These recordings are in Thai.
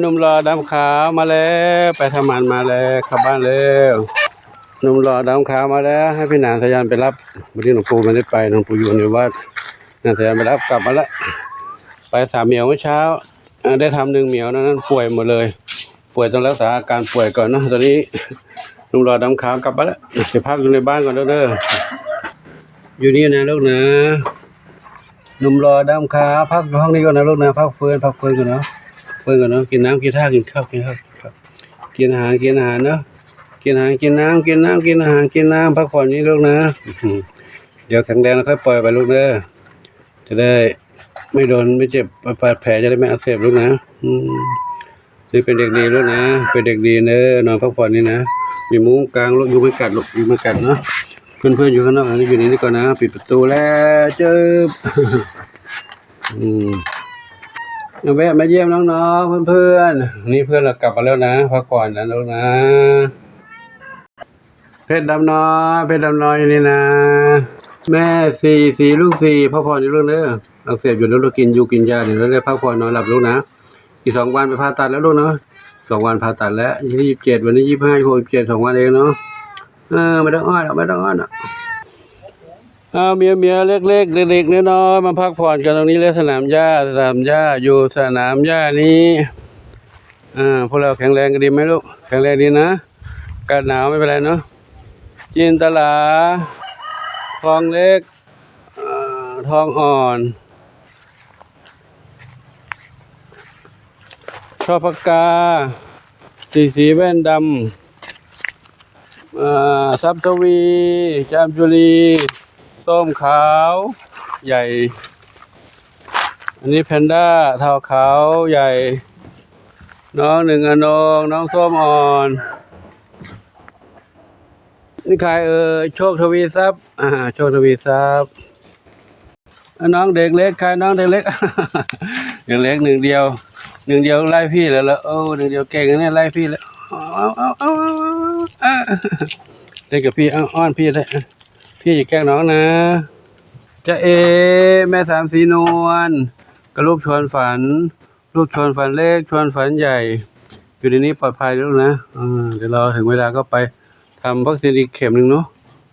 หนุ่มหล่อดำขาวมาแล้วไปทำงานมาแล้วกลับบ้านแล้วหนุ่มหล่อดำขาวมาแล้วให้พี่หนานสยันไปรับวันนี้หลวงปู่ไม่ได้ไปหลวงปู่อยู่ในวัดหนานสยันไปรับกลับมาแล้วไป3 เหมียวเมื่อเช้าได้ทำ1 เหมียวนั้นป่วยหมดเลยป่วยต้องรักษาอาการป่วยก่อนนะตอนนี้หนุ่มหล่อดำขาวกลับมาแล้วไปพักอยู่ในบ้านก่อนเด้ออยู่นี่นะลูกนะหนุ่มหล่อดำขาวพักห้องนี้ก่อนนะลูกนะพักฟื้นก่อนเนาะกันเนาะกินน้ำกินท่ากินข้าวกินอาหารเนาะกินอาหารกินน้ำพักผ่อนนี้ลูกนะเดี๋ยวแข็งแรงแล้วค่อยปล่อยไปลูกเด้อจะได้ไม่โดนไม่เจ็บบาดแผลจะได้ไม่อักเสบลูกนะนี่เป็นเด็กดีลูกนะเป็นเด็กดีเนอะนอนพักผ่อนนี่นะมีมุ้งกลางลูกอยู่ไม่กัดลูกอยู่ไม่กัดเนาะเพื่อนอยู่ข้างนอกอันนี้อยู่นี่ก่อนนะปิดประตูแล้วเจิบแวะมาเยี่ยมน้องๆเพื่อนๆนี่เพื่อนเรากลับมาแล้วนะพักผ่อนนะลูกนะเพชรดำน้อยนี่นะแม่สี่ลูก4พักผ่อนอยู่ลูกเด้ออักเสบอยู่แล้วเรากินยาเดี๋ยวเราได้พักผ่อนนอนหลับลูกนะอีก2 วันไปผ่าตัดแล้วลูกเนาะ2 วันผ่าตัดแล้ว27วันนี้25 26 27 2 วันเองเนาะไม่ต้องอ้อนหรอกเมียเล็กๆเด็กๆน้อยๆมาพักผ่อนกันตรงนี้เลยสนามหญ้าอยู่สนามหญ้านี้พวกเราแข็งแรงกันดีไหมลูกแข็งแรงดีนะกันหนาวไม่เป็นไรเนาะจินตลาทองเล็กทองอ่อนชอบปากกาสีแว่นดำซับสวีจามจุลีส้มขาวใหญ่อันนี้แพนด้าเทาขาวใหญ่น้อง1 อนงน้องส้มอ่อนนี่ใครโชคทวีทรัพย์โชคทวีทรัพย์น้องเด็กเล็กใครน้องเด็กเล็ก เด็กเล็ก1 เดียวไล่พี่แล้ว1 เดียวเก่งเนี่ยไล่พี่แล้วเอาเล่นกับพี่อ้อนพี่ได้พี่อย่าแกล้งน้องนะจะแม่3 สีนวลกับลูกชวนฝันเล็กชวนฝันใหญ่อยู่ในนี้ปลอดภัยแล้วนะเดี๋ยวเราถึงเวลาก็ไปทำวัคซีนอีกเข็ม 1เนาะ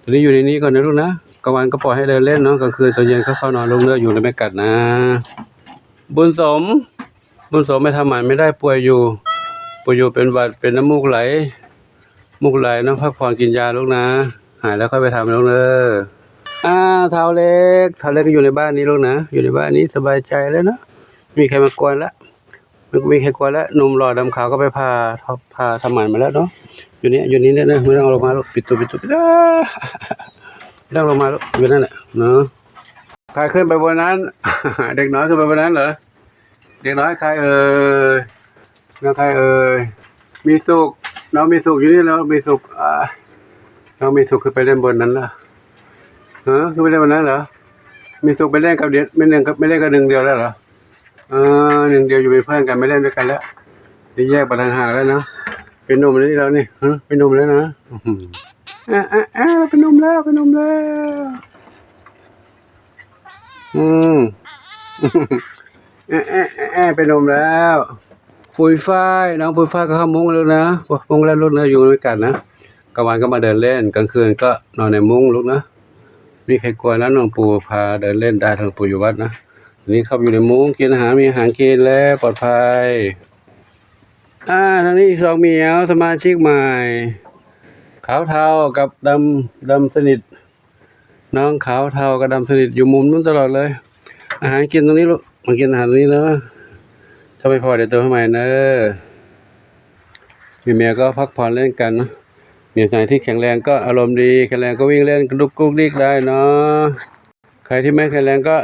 ตอนนี้อยู่ในนี้ก่อนนะลูกนะกลางวันก็ปล่อยให้เดินเล่นเนาะกลางคืนตอนเย็นก็เข้านอนลงเนื้ออยู่แล้วไม่กัดนะบุญสมไม่ทำหมันไม่ได้ป่วยอยู่เป็นหวัดเป็นน้ำมูกไหลน้ำพักผ่อนกินยาลูกนะหายแล้วค่อยไปทำลูกเด้อเท้าเล็กก็อยู่ในบ้านนี้ลูกนะอยู่ในบ้านนี้สบายใจแล้วนะไม่มีใครมากวนแล้วหนุ่มหล่อดำขาวก็ไปพาทำหมันมาแล้วเนาะอยู่นี่เนี่ยไม่ต้องลงมาลูกปิดตัวไม่ต้องลงมาลูกอยู่นั่นแหละเนาะใครขึ้นไปบนนั้น เด็กน้อยขึ้นไปบนนั้นเหรอเด็กน้อยใครน้องใครมีสุขน้องมีสุขอยู่นี่แล้วมีสุขน้องมีสุขขึ้นไปเล่นบนนั้นล่ะขึ้นไปเล่นบนนั้นเหรอมีสุขไปเล่นกับเด็กไม่เล่นกับ 1 เดียวแล้วเหรอ1 เดียวอยู่เป็นเพื่อนกันไม่เล่นด้วยกันแล้วจะแยกไปทางห่างแล้วนะเป็นหนุ่มแล้วนี่เรานี่เป็นหนุ่มแล้วนะเป็นหนุ่มแล้วเป็นหนุ่มแล้วปุยฝ้ายน้องปุยฝ้ายก็เข้ามุ้งแล้วนะมุ้งแล้วลูกนะอยู่ด้วยกันนะกลางวันก็มาเดินเล่นกลางคืนก็นอนในมุ้งลูกนะมีใครกลัวแล้วน้องปู่พาเดินเล่นได้ทางปู่อยู่วัดนะนี่เข้าอยู่ในมุ้งกินอาหารมีอาหารกินแล้วปลอดภัยทางนี้อีก2 เหมียวสมาชิกใหม่ขาวเทากับดำสนิทน้องขาวเทากับดำสนิทอยู่มุมนู้นตลอดเลยอาหารกินตรงนี้ลูกมากินอาหารตรงนี้เนาะถ้าไม่พอเดี๋ยวเติมให้ใหม่เนอะมีเมียก็พักผ่อนเล่นกันนะเมียไหนที่แข็งแรงก็อารมณ์ดีแข็งแรงก็วิ่งเล่นกระดุกกุ๊กดิ๊กได้เนาะใครที่ไม่แข็งแรงก็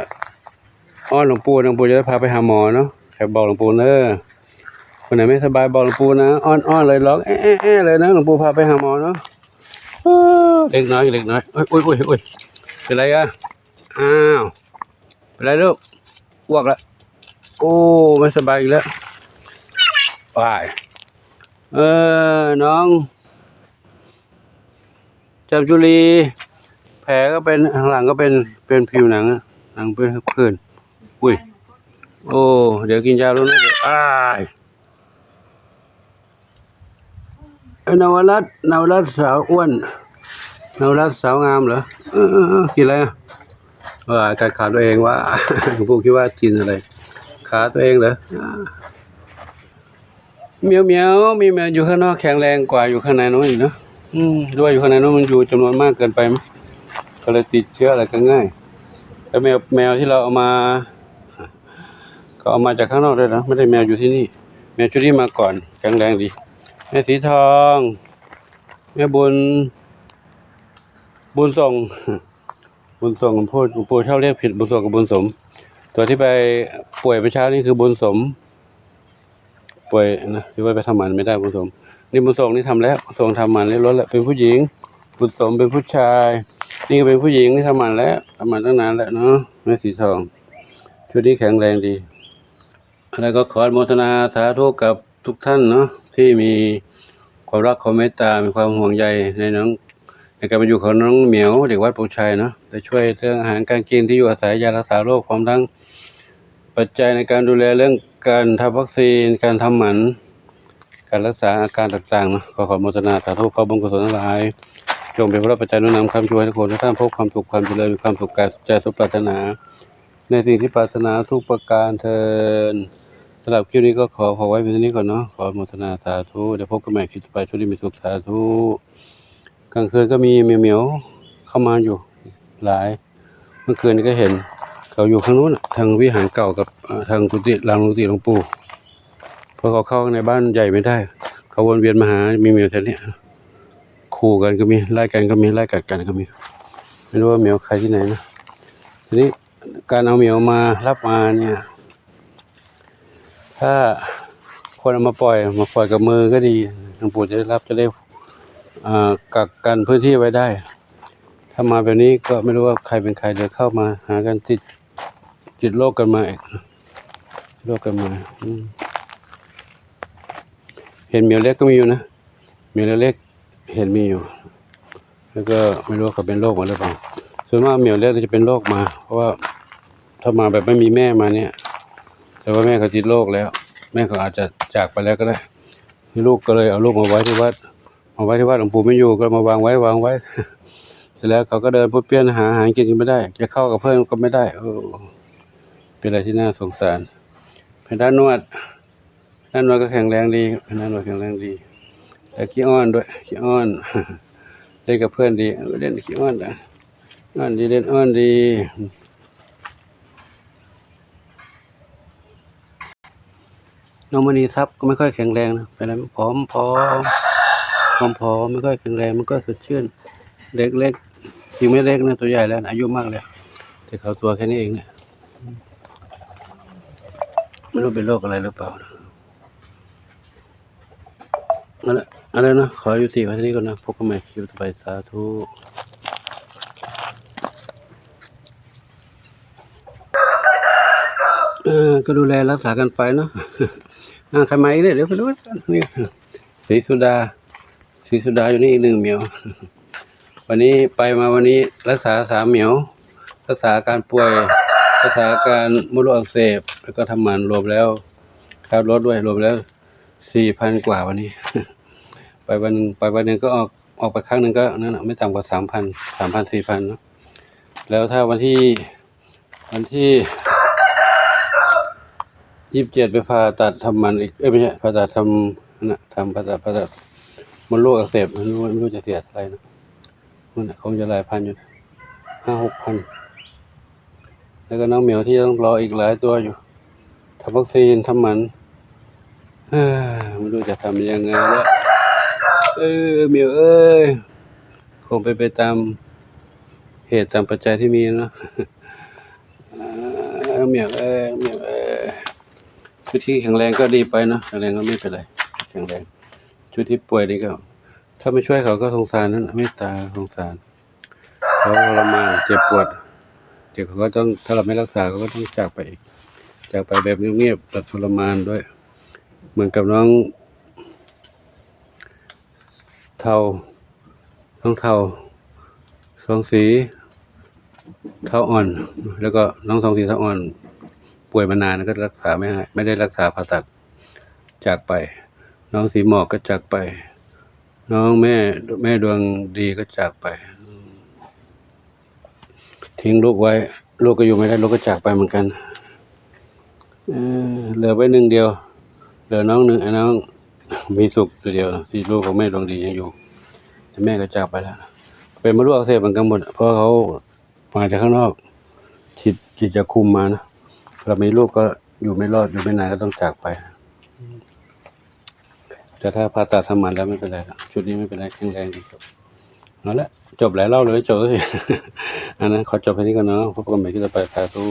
อ้อนหลวงปู่จะได้พาไปหาหมอเนาะใครบอกหลวงปู่เนอะคนไหนไม่สบายบอกหลวงปู่นะอ้อนเลยร้องเลยนะหลวงปู่พาไปหาหมอเนาะเล็กน้อยอุ้ยเป็นไรเป็นไรลูกอ้วกแล้วโอ้ไม่สบายอีกแล้วไปน้องจามจุลีแผลก็เป็นข้างหลังก็เป็นผิวหนังเป็นผื่นอุ้ยโอ้เดี๋ยวกินยาแล้วนะเดี๋ยว นวรัตน์สาวอ้วนนวรัตน์สาวงามเหรอกินอะไรการขาตัวเองว่า พวกคิดว่ากินอะไรขาตัวเองเหรอเหมียวมีแมวอยู่ข้างนอกแข็งแรงกว่าอยู่ข้างในน้องอีกเนาะด้วยอยู่ข้างในน้องมันอยู่จำนวนมากเกินไปมั้ยก็เลยติดเชื้ออะไรกันง่ายแล้วแมวที่เราเอามาก็เอามาจากข้างนอกด้วยนะไม่ได้แมวอยู่ที่นี่แมวชุดนี้มาก่อนแข็งแรงดีแม่สีทองแม่บุญส่งปู่ชอบเรียกผิดบุญส่งกับบุญสมตัวที่ไปป่วยเมื่อเช้านี่คือบุญสมป่วยนะที่ว่าไปทำหมันไม่ได้บุญสมนี่บุญส่งนี่ทำแล้วส่งทำหมันเรียบร้อยแล้วเป็นผู้หญิงบุญสมเป็นผู้ชายนี่ก็เป็นผู้หญิงที่ทำหมันแล้วทำหมันตั้งนานแล้วเนาะแม่สีทองชุดนี้แข็งแรงดีอะไรก็ขออนุโมทนาสาธุกับทุกท่านเนาะที่มีความรักความเมตตามีความห่วงใยในการมาอยู่ของน้องเหมียวเด็กวัดโพชัยเนาะจะช่วยเรื่องอาหารการกินที่อยู่อาศัยยารักษาโรคพร้อมทั้งปัจจัยในการดูแลเรื่องการทำวัคซีนการทำหมันการรักษาอาการต่างๆเนาะขออนุโมทนาสาธุขอบุญกุศลทั้งหลายจงเป็นพระปัจจัยนุนนำคำช่วยทุกคนทุกท่านพบความสุขความเจริญมีความสุขกายสุขใจทุกปรารถนาในสิ่งที่ปรารถนาทุกประการเทอญสำหรับคลิปนี้ก็ขอไว้เพียงเท่านี้ก่อนเนาะขออนุโมทนาสาธุเดี๋ยวพบกันใหม่คลิปต่อไปช่วงนี้มีสุขสาธุกลางคืนก็มีเหมียวเข้ามาอยู่หลายเมื่อคืนก็เห็นเขาอยู่ข้างนู้นทางวิหารเก่ากับทางกุฏิหลวงปู่เพราะเขาเข้าในบ้านใหญ่ไม่ได้เขาวนเวียนมาหามีเหมียวแถวนี้คู่กันก็มีไล่กันก็มีไล่กัดกันก็มีไม่รู้ว่าเหมียวใครที่ไหนนะทีนี้การเอาเหมียวมารับมาเนี่ยถ้าคนเอามาปล่อยกับมือก็ดีหลวงปู่จะได้รับจะได้กักกันพื้นที่ไว้ได้ถ้ามาแบบนี้ก็ไม่รู้ว่าใครเป็นใครเดี๋ยวเข้ามาหากันติดโรคกันมาอีกโรคกันมาเห็นเหมียวเล็กก็มีอยู่นะเหมียวเล็กเห็นมีอยู่แล้วก็ไม่รู้ว่าเขาเป็นโรคมาหรือเปล่าส่วนมากเหมียวเล็กจะเป็นโรคมาเพราะว่าถ้ามาแบบไม่มีแม่มาเนี่ยแต่ว่าแม่เขาติดโรคแล้วแม่เขาอาจจะจากไปแล้วก็ได้ลูกก็เลยเอาลูกมาไว้ที่วัดหลวงปู่ไม่อยู่ก็มาวางไว้เสร็จแล้วเขาก็เดินพุ่งเปี้ยนหาอาหารกินไม่ได้จะเข้ากับเพื่อนก็ไม่ได้เป็นอะไรที่น่าสงสารเป็นด้านนวดก็แข็งแรงดีเป็นด้านนวดแข็งแรงดีแต่ขี้อ้อนด้วยขี้อ้อนเล่นกับเพื่อนดีเล่นขี้อ้อนนะอ้อนดีเล่นอ้อนดีน้องมณีทรัพย์ก็ไม่ค่อยแข็งแรงนะเป็นอะไรผอมไม่ค่อยแข็งแรงมันก็สดชื่นเล็กยังไม่เล็กนะตัวใหญ่แล้วอายุมากแล้วแต่เขาตัวแค่นี้เองเนี่ยไม่รู้เป็นโรคอะไรหรือเปล่าอะไรนะขอยุติไว้ที่นี้ก่อนนะพบกันใหม่คลิปต่อไปสาธุก็ดูแลรักษากันไปเนาะใครมาอีกเนี่ยเดี๋ยวไปดูนี่สีสุดาอยู่นี่อีก1เหมียววันนี้รักษา3เหมียวรักษาการป่วยรักษาการมดลูกอักเสบแล้วก็ทำหมันรวมแล้วครับรถด้วยรวมแล้ว 4,000 กว่าวันนี้ไปวันนึงก็ออกไปครั้งนึงก็นั่นไม่ต่ำกว่า 3,000 4,000เนาะแล้วถ้าวันที่27ไปผ่าตัดทำหมันอีกไม่ใช่ผ่าตัดทำผ่าตัดมดลูกอักเสบไม่รู้จะเสียเท่าไหร่นะมันคงจะหลายพันอยู่ 5-6,000แล้วก็น้องเหมียวที่ต้องรออีกหลายตัวอยู่ทำวัคซีนทำหมันไม่รู้จะทำยังไงแล้วเหมียวคงไปตามเหตุตามปัจจัยที่มีเนาะเหมียวชุดที่แข็งแรงก็ดีไปเนาะแข็งแรงก็ไม่เป็นไรแข็งแรงชุดที่ป่วยนี่ก็ถ้าไม่ช่วยเขาก็สงสารนั่นเมตตาสงสารเขาทรมานเจ็บปวดเดี๋ยวเขาก็ต้องถ้าเราไม่รักษาเขาก็ต้องจากไปแบบเงียบๆแบบทรมานด้วยเหมือนกับน้องเทาสองสีเทาอ่อนแล้วก็น้องสองสีเทาอ่อนป่วยมานานก็รักษาไม่ได้รักษาผ่าตัดจากไปน้องสีหมอกก็จากไป น้องแม่ดวงดีก็จากไปทิ้งลูกไว้ลูกก็อยู่ไม่ได้ลูกก็จากไปเหมือนกันเหลือไว้หนึ่งเดียวเหลือน้องหนึ่งไอ้น้องมีสุขตัวเดียวที่ลูกของแม่ดวงดียังอยู่แต่แม่ก็จากไปแล้วเป็นมะเร็งอักเสบเหมือนกันหมดเพราะเขามาจากข้างนอกฉีดจะคุมมานะเรามีลูกก็อยู่ไม่รอดอยู่ไม่นานก็ต้องจากไปแต่ถ้าผ่าตัดทำหมันแล้วไม่เป็นไรชุดนี้ไม่เป็นไรแข็งแรงดีครับเอาละจบหลายรอบเลยจบเลยอันนั้นขอจบแค่นี้ก่อนเนาะพบกันใหม่ที่จะไปสาธุ